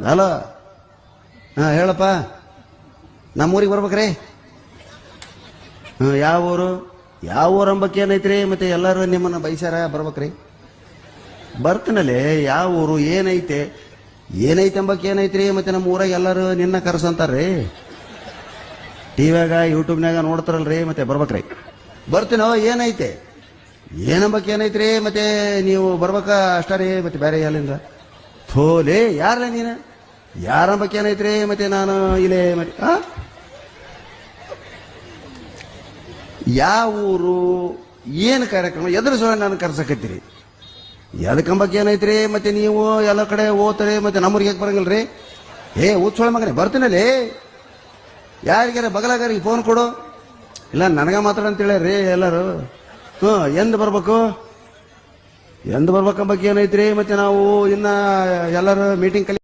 Hello, ಹಾಂ ಹೇಳಪ್ಪ. ನಮ್ಮೂರಿಗೆ ಬರ್ಬೇಕ್ರಿ? ಯಾವ ಊರು? ಯಾವ ಊರು ಅಂಬಕ್ಕೆ ಏನೈತ್ರಿ? ಮತ್ತೆ ಎಲ್ಲರೂ ನಿಮ್ಮನ್ನ ಬೈಸಾರ ಬರ್ಬೇಕ್ರಿ? ಬರ್ತೀನಲ್ಲಿ. ಯಾವ ಊರು ಏನೈತೆ ಏನೈತೆ ಅಂಬಕ್ಕೆ ಏನೈತ್ರಿ? ಮತ್ತೆ ನಮ್ಮ ಊರಾಗ ಎಲ್ಲರೂ ನಿನ್ನ ಕರ್ಸಂತಾರ್ರಿ. ಟಿವ್ಯಾಗ ಯೂಟ್ಯೂಬ್ನಾಗ ನೋಡ್ತಾರಲ್ರಿ, ಮತ್ತೆ ಬರ್ಬೇಕ್ರಿ? ಬರ್ತೀನೋ. ಏನೈತೆ ಏನಂಬಕ್ಕೆ ಏನೈತ್ರಿ? ಮತ್ತೆ ನೀವು ಬರ್ಬೇಕ ಅಷ್ಟಾರಿ, ಮತ್ತೆ ಬೇರೆ ಎಲ್ಲಿಂದ? ಥೋಲೆ, ಯಾರಲ್ಲ ನೀನು? ಯಾರಂಬಕ್ಕೆ ಏನೈತ್ರಿ? ಮತ್ತೆ ನಾನು ಇಲ್ಲೇ ಮತ್ತೆ ಯಾವ ಊರು, ಏನು ಕಾರ್ಯಕ್ರಮ, ಎದ್ರ ಸಹ ನಾನು ಕರ್ಸಕತ್ತೀರಿ? ಎದಕ್ಕಂಬಕ್ಕೆ ಏನೈತ್ರಿ? ಮತ್ತೆ ನೀವು ಎಲ್ಲ ಕಡೆ ಓದ್ತಾರೆ, ಮತ್ತೆ ನಮ್ಮೂರಿಗೆ ಯಾಕೆ ಬರಂಗಿಲ್ರಿ? ಉತ್ಸವ ಮಗನೇ, ಬರ್ತೀನಲ್ಲಿ. ಯಾರಿಗಾರ ಬಗಲಾಗಾರಿಗೆ ಫೋನ್ ಕೊಡು. ಇಲ್ಲ ನನಗ ಮಾತ್ರ ಅಂತೇಳ್ರಿ ಎಲ್ಲರೂ. ಎಂದು ಬರ್ಬೇಕು? ಎಂದು ಬರ್ಬೇಕಂಬಕ್ಕೆ ಏನೈತ್ರಿ? ಮತ್ತೆ ನಾವು ಇನ್ನ ಎಲ್ಲರೂ ಮೀಟಿಂಗ್